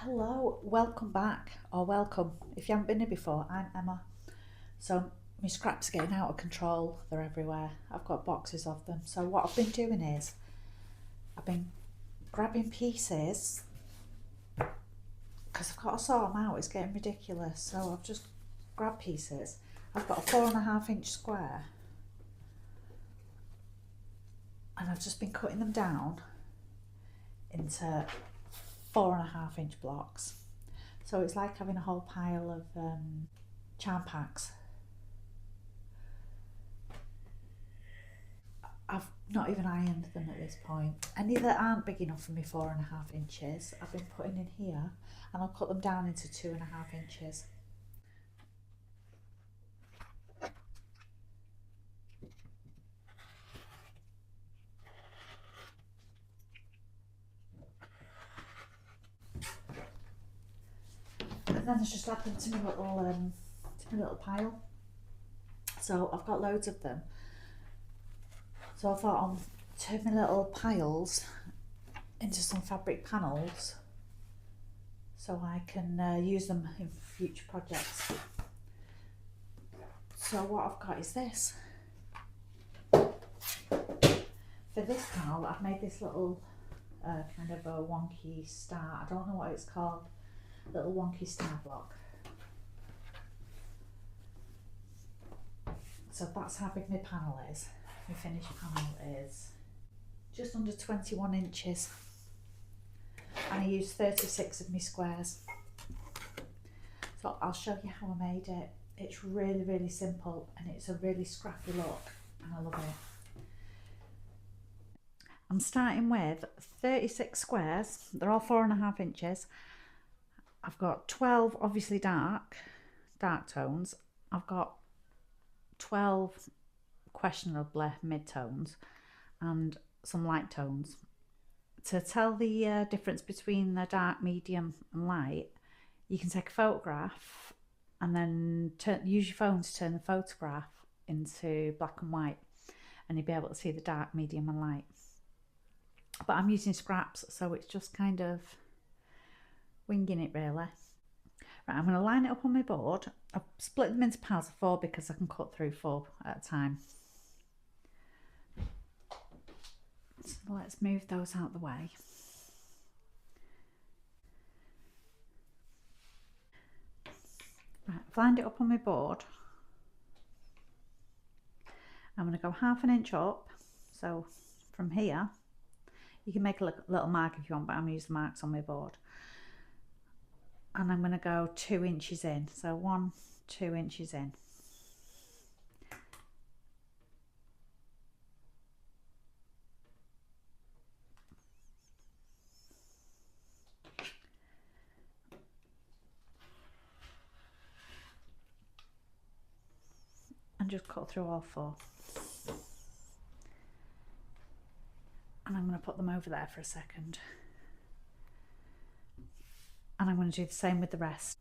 Hello, welcome back, or welcome. If you haven't been here before, I'm Emma. So my scraps are getting out of control, they're everywhere. I've got boxes of them. So what I've been doing is, I've been grabbing pieces, because I've got to sort them out, it's getting ridiculous. So I've just grabbed pieces. I've got a 4.5 inch square, and I've just been cutting them down into 4.5 inch blocks. So it's like having a whole pile of charm packs. I've not even ironed them at this point. Any that aren't big enough for me 4.5 inches, I've been putting in here, and I'll cut them down into 2.5 inches. And then I just add them to my little pile. So I've got loads of them. So I thought I'll turn my little piles into some fabric panels so I can use them in future projects. So what I've got is this. For this panel, I've made this little kind of a wonky star. I don't know what it's called. Little wonky star block. So that's how big my panel is. My finished panel is just under 21 inches. And I used 36 of my squares. So I'll show you how I made it. It's really, really simple, and it's a really scrappy look, and I love it. I'm starting with 36 squares. They're all 4.5 inches. I've got 12 obviously dark tones. I've got 12 questionably mid-tones and some light tones. To tell the difference between the dark, medium and light, you can take a photograph and then use your phone to turn the photograph into black and white, and you'll be able to see the dark, medium and light. But I'm using scraps, so it's just kind of winging it really. Right, I'm going to line it up on my board. I've split them into piles of 4 because I can cut through 4 at a time. So let's move those out of the way. Right, I've lined it up on my board. I'm going to go 1/2 inch up. So from here, you can make a little mark if you want, but I'm going to use the marks on my board. And I'm going to go 2 inches in. So 2 inches in. And just cut through all 4. And I'm going to put them over there for a second. And I'm going to do the same with the rest.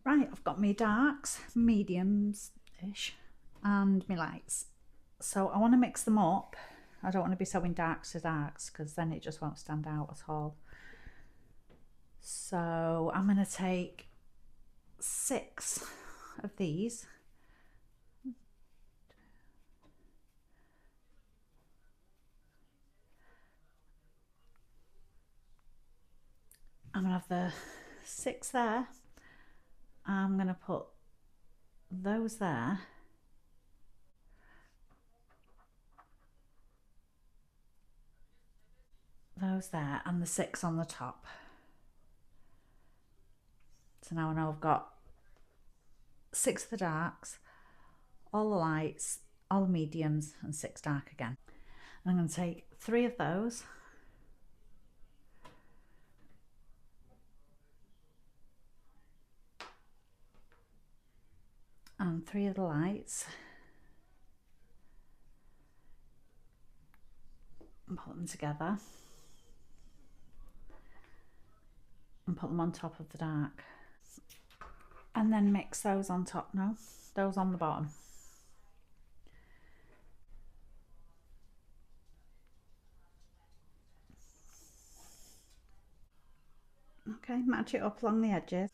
Right, I've got my darks, mediums-ish, and my lights. So I want to mix them up. I don't want to be sewing darks to darks because then it just won't stand out at all. So I'm going to take 6 of these. I'm going to have the 6 there. I'm going to put those there. Those there, and the 6 on the top. So now I know I've got 6 of the darks, all the lights, all the mediums, and 6 dark again. And I'm going to take 3 of those. 3 of the lights and put them together and put them on top of the dark, and then mix those on top. No, those on the bottom. Okay, match it up along the edges.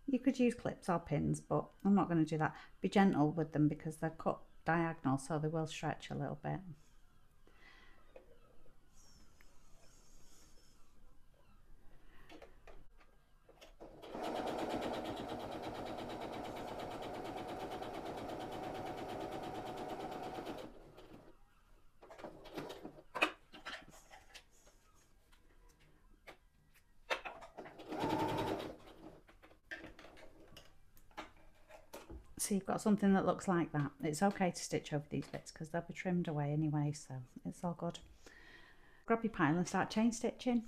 You could use clips or pins, but I'm not going to do that. Be gentle with them because they're cut diagonal, so they will stretch a little bit. So you've got something that looks like that. It's okay to stitch over these bits because they'll be trimmed away anyway, so it's all good. Grab your pile and start chain stitching.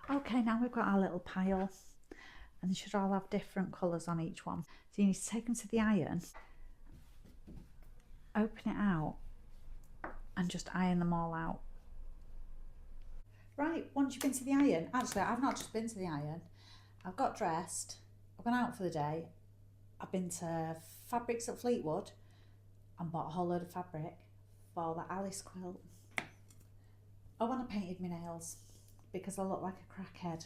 Okay, now we've got our little pile, and they should all have different colours on each one. So you need to take them to the iron, open it out, and just iron them all out. Right, once you've been to the iron, actually I've not just been to the iron, I've got dressed, I've gone out for the day, I've been to Fabrics at Fleetwood and bought a whole load of fabric for the Alice quilt. Oh, and I painted my nails because I look like a crackhead.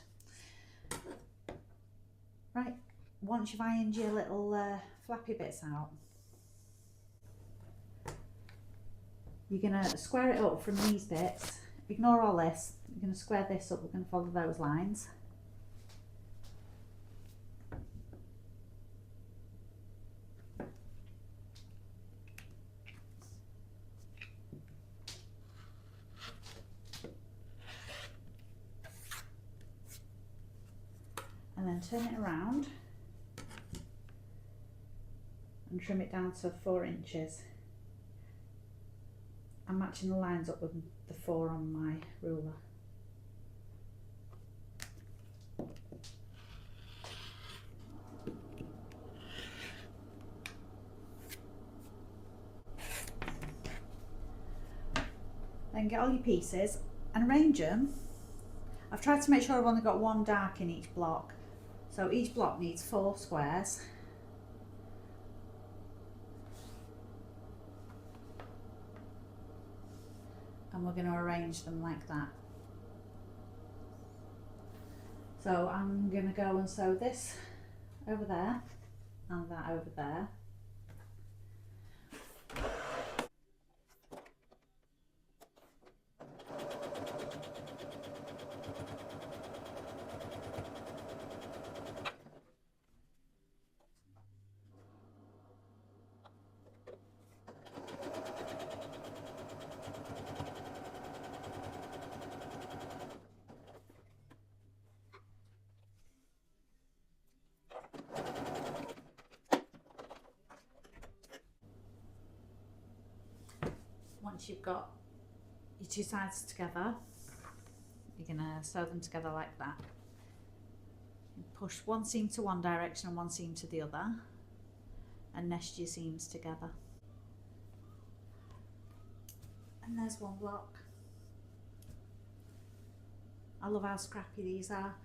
Right, once you've ironed your little flappy bits out, you're going to square it up from these bits. Ignore all this. You're going to square this up. We're going to follow those lines. And then turn it around and trim it down to 4 inches. I'm matching the lines up with the 4 on my ruler. Then get all your pieces and arrange them. I've tried to make sure I've only got one dark in each block. So each block needs 4 squares. And we're going to arrange them like that. So I'm going to go and sew this over there and that over there. Once you've got your 2 sides together, you're going to sew them together like that. Push one seam to one direction and one seam to the other, and nest your seams together. And there's one block. I love how scrappy these are.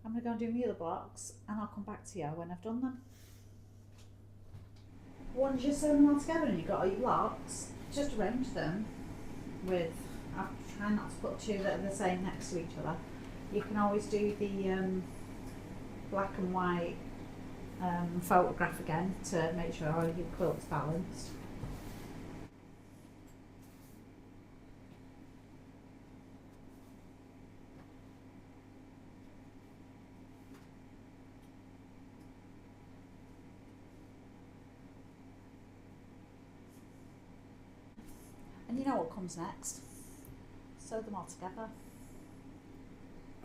I'm going to go and do my other blocks and I'll come back to you when I've done them. Once you've sewn them all together and you've got all your blocks, just arrange them with, I try not to put 2 that are the same next to each other. You can always do the black and white photograph again to make sure all your quilt's balanced. you know what comes next. Sew them all together.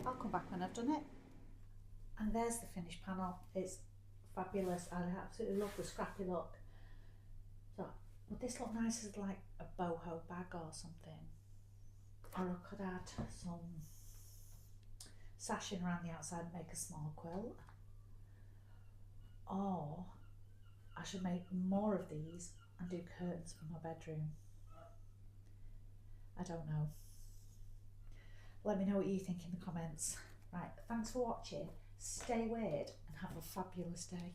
I'll come back when I've done it. And there's the finished panel. It's fabulous. I absolutely love the scrappy look. So would this look nice as like a boho bag or something? Or I could add some sashing around the outside and make a small quilt. Or I should make more of these and do curtains for my bedroom. I don't know. Let me know what you think in the comments. Right, thanks for watching. Stay weird and have a fabulous day.